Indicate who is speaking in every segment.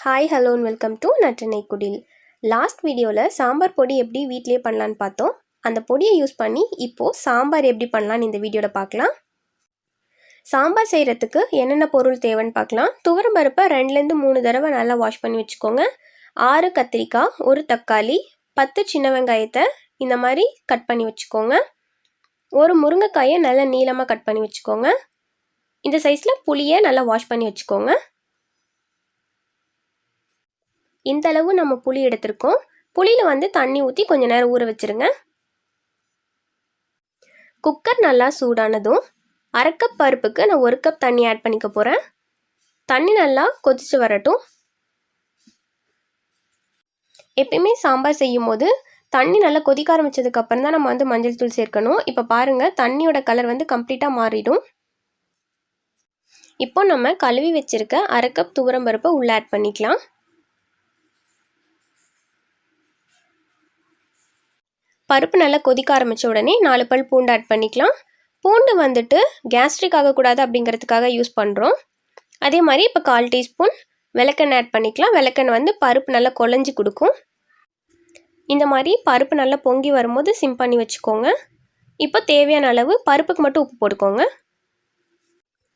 Speaker 1: Hi, hello and welcome to natrinai kudil. Last வீடியோவில் சாம்பார் பொடி எப்படி வீட்டிலேயே பண்ணலான்னு பார்த்தோம். அந்த பொடியை யூஸ் பண்ணி இப்போது சாம்பார் எப்படி பண்ணலான்னு இந்த வீடியோவில் பார்க்கலாம். சாம்பார் செய்கிறதுக்கு என்னென்ன பொருள் தேவைன்னு பார்க்கலாம். துவரம் பருப்பை 2-3 தடவை நல்லா வாஷ் பண்ணி வச்சுக்கோங்க. 6 கத்திரிக்காய், 1 தக்காளி, 10 சின்ன வெங்காயத்தை இந்த மாதிரி கட் பண்ணி வச்சுக்கோங்க. ஒரு முருங்கைக்காயை நல்லா நீளமாக கட் பண்ணி வச்சுக்கோங்க. இந்த சைஸில் புளியை நல்லா வாஷ் பண்ணி வச்சுக்கோங்க. இந்த அளவு நம்ம புளி எடுத்திருக்கோம். புளியில் தண்ணி ஊற்றி கொஞ்சம் நேரம் ஊற வச்சுருங்க. குக்கர் நல்லா சூடானதும் 1/2 கப் பருப்புக்கு நான் 1 கப் தண்ணி ஆட் பண்ணிக்க போகிறேன். தண்ணி நல்லா கொதிச்சு வரட்டும். எப்பயுமே சாம்பார் செய்யும் போது தண்ணி நல்லா கொதிக்க ஆரம்பித்ததுக்கப்புறம் தான் நம்ம மஞ்சள் தூள் சேர்க்கணும். இப்போ பாருங்கள், தண்ணியோட கலர் கம்ப்ளீட்டாக மாறிடும். இப்போ நம்ம கழுவி வச்சுருக்க 1/2 கப் துவரம் பருப்பை உள்ளே ஆட் பண்ணிக்கலாம். பருப்பு நல்லா கொதிக்க ஆரம்பித்த உடனே 4 பல் பூண்டு ஆட் பண்ணிக்கலாம். பூண்டு கேஸ்ட்ரிக் ஆகக்கூடாது அப்படிங்கிறதுக்காக யூஸ் பண்ணுறோம். அதே மாதிரி இப்போ 1/4 டீஸ்பூன் விளக்கெண்ணெய் ஆட் பண்ணிக்கலாம். விளக்கெண்ணெய் பருப்பு நல்லா குழஞ்சி கொடுக்கும். இந்த மாதிரி பருப்பு நல்லா பொங்கி வரும்போது சிம் பண்ணி வச்சுக்கோங்க. இப்போ தேவையான அளவு பருப்புக்கு மட்டும் உப்பு போட்டுக்கோங்க.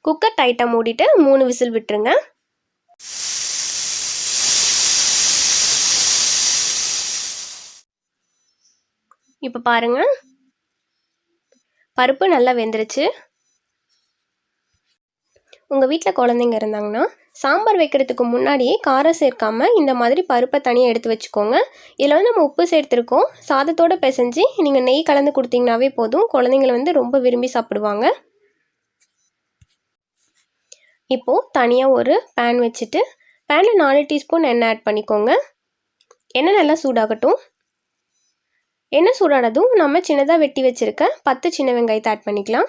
Speaker 1: குக்கர் டைட்டாக மூடிட்டு 3 விசில் விட்டுருங்க. இப்போ பாருங்கள், பருப்பு நல்லா வெந்துருச்சு. உங்கள் வீட்டில் குழந்தைங்க இருந்தாங்கன்னா சாம்பார் வைக்கிறதுக்கு முன்னாடியே காரம் சேர்க்காமல் இந்த மாதிரி பருப்பை தனியாக எடுத்து வச்சுக்கோங்க. இதில் நம்ம உப்பு சேர்த்துருக்கோம். சாதத்தோடு பிசைஞ்சு நீங்கள் நெய் கலந்து கொடுத்தீங்கன்னாவே போதும். குழந்தைங்களை ரொம்ப விரும்பி சாப்பிடுவாங்க. இப்போது தனியாக ஒரு பேன் வச்சுட்டு பேனில் 4 டீஸ்பூன் எண்ணெய் ஆட் பண்ணிக்கோங்க. எண்ணெய் நல்லா சூடாகட்டும். எண்ணெய் சூடானதும் நம்ம சின்னதாக வெட்டி வச்சுருக்க 10 சின்ன வெங்காயத்தை ஆட் பண்ணிக்கலாம்.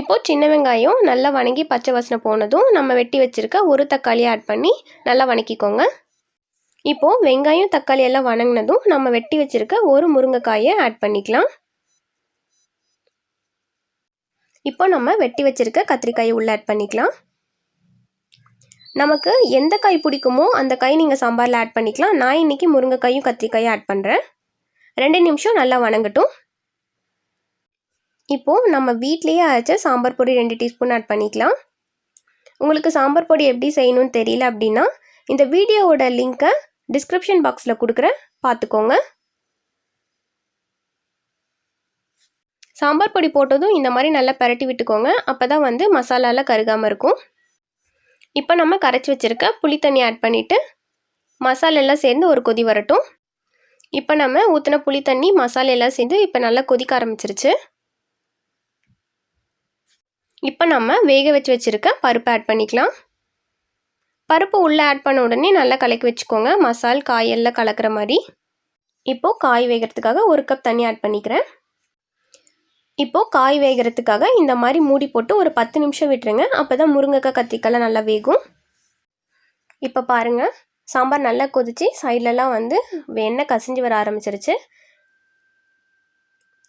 Speaker 1: இப்போது சின்ன வெங்காயம் நல்லா வணங்கி பச்சை வாசனை போனதும் நம்ம வெட்டி வச்சுருக்க 1 தக்காளியை ஆட் பண்ணி நல்லா வணக்கிக்கோங்க. இப்போது வெங்காயம் தக்காளி எல்லாம் வணங்கினதும் நம்ம வெட்டி வச்சுருக்க 1 முருங்கைக்காயை ஆட் பண்ணிக்கலாம். இப்போ நம்ம வெட்டி வச்சுருக்க கத்திரிக்காயை உள்ளே ஆட் பண்ணிக்கலாம். நமக்கு எந்த காய் பிடிக்குமோ அந்த காய் நீங்கள் சாம்பாரில் ஆட் பண்ணிக்கலாம். நான் இன்றைக்கி முருங்கைக்காயும் கத்திரிக்காயும் ஆட் பண்ணுறேன். 2 நிமிஷம் நல்லா வணங்கட்டும். இப்போது நம்ம வீட்லேயே அரைச்ச சாம்பார் பொடி 2 டீஸ்பூன் ஆட் பண்ணிக்கலாம். உங்களுக்கு சாம்பார் பொடி எப்படி செய்யணும்னு தெரியல அப்படின்னா இந்த வீடியோவோட லிங்க்கை டிஸ்கிரிப்ஷன் பாக்ஸில் கொடுக்குறேன், பார்த்துக்கோங்க. சாம்பார் பொடி போட்டதும் இந்த மாதிரி நல்லா பரட்டி விட்டுக்கோங்க. அப்போ தான் மசாலாலாம் கருகாமல் இருக்கும். இப்போ நம்ம கரைச்சி வச்சுருக்க புளி தண்ணி ஆட் பண்ணிவிட்டு மசாலெல்லாம் சேர்ந்து ஒரு கொதி வரட்டும். இப்போ நம்ம ஊற்றின புளி தண்ணி மசாலெல்லாம் சேர்ந்து இப்போ நல்லா கொதிக்க ஆரம்பிச்சிருச்சு. இப்போ நம்ம வேக வச்சுருக்க பருப்பு ஆட் பண்ணிக்கலாம். பருப்பு உள்ளே ஆட் பண்ண உடனே நல்லா கலக்கி வச்சுக்கோங்க. மசால் காயெல்லாம் கலக்கிற மாதிரி. இப்போது காய் வேகிறதுக்காக 1 கப் தண்ணி ஆட் பண்ணிக்கிறேன். இப்போது காய் வேகிறதுக்காக இந்த மாதிரி மூடி போட்டு ஒரு 10 நிமிஷம் விட்டுருங்க. அப்போ தான் முருங்கைக்காய் கத்திரிக்காய்லாம் நல்லா வேகும். இப்போ பாருங்கள், சாம்பார் நல்லா கொதிச்சு சைட்லலாம் எண்ணெய் கசிஞ்சு வர ஆரம்பிச்சிருச்சு.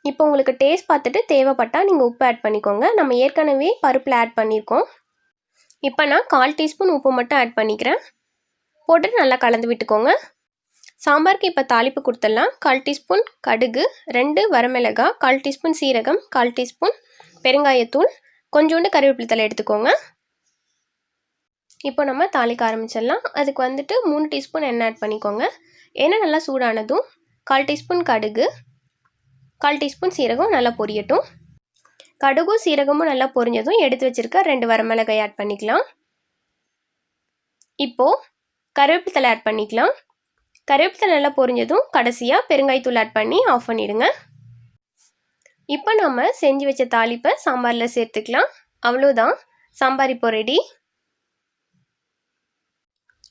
Speaker 1: இப்போ உங்களுக்கு டேஸ்ட் பார்த்துட்டு தேவைப்பட்டால் நீங்கள் உப்பு ஆட் பண்ணிக்கோங்க. நம்ம ஏற்கனவே பருப்பில் ஆட் பண்ணியிருக்கோம். இப்போ நான் 1/4 டீஸ்பூன் உப்பு மட்டும் ஆட் பண்ணிக்கிறேன். போட்டுட்டு நல்லா கலந்து விட்டுக்கோங்க. சாம்பாருக்கு இப்போ தாளிப்பு கொடுத்துடலாம். 1/4 டீஸ்பூன் கடுகு, 2 வரமிளகாய், 1/4 டீஸ்பூன் சீரகம், 1/4 டீஸ்பூன் பெருங்காயத்தூள், கொஞ்சோண்டு கருவேப்பிலை தழை எடுத்துக்கோங்க. இப்போ நம்ம தாளிக்க ஆரம்பிச்சிடலாம். அதுக்கு 3 டீஸ்பூன் எண்ணெய் ஆட் பண்ணிக்கோங்க. எண்ணெய் நல்லா சூடானதும் 1/4 டீஸ்பூன் கடுகு, 1/4 டீஸ்பூன் சீரகம் நல்லா பொரியட்டும். கடுகும் சீரகமும் நல்லா பொரிஞ்சதும் எடுத்து வச்சுருக்க 2 வரமிளகாய் ஆட் பண்ணிக்கலாம். இப்போது கருவேப்பிலை தழை ஆட் பண்ணிக்கலாம். கருவேப்பிலை நல்லா பொரிஞ்சதும் கடைசியாக பெருங்காயத்தூள் ஆட் பண்ணி ஆஃப் பண்ணிவிடுங்க. இப்போ நம்ம செஞ்சு வச்ச தாளிப்பை சாம்பாரில் சேர்த்துக்கலாம். அவ்வளோதான், சாம்பார் இப்போ ரெடி.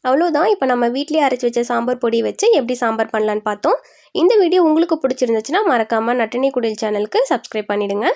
Speaker 1: அவ்வளோதான். இப்போ நம்ம வீட்டிலே அரைச்சி வச்ச சாம்பார் பொடி வச்சு எப்படி சாம்பார் பண்ணலான்னு பார்த்தோம். இந்த வீடியோ உங்களுக்கு பிடிச்சிருந்துச்சுன்னா மறக்காமல் natrinai kudil சேனலுக்கு சப்ஸ்கிரைப் பண்ணிவிடுங்க.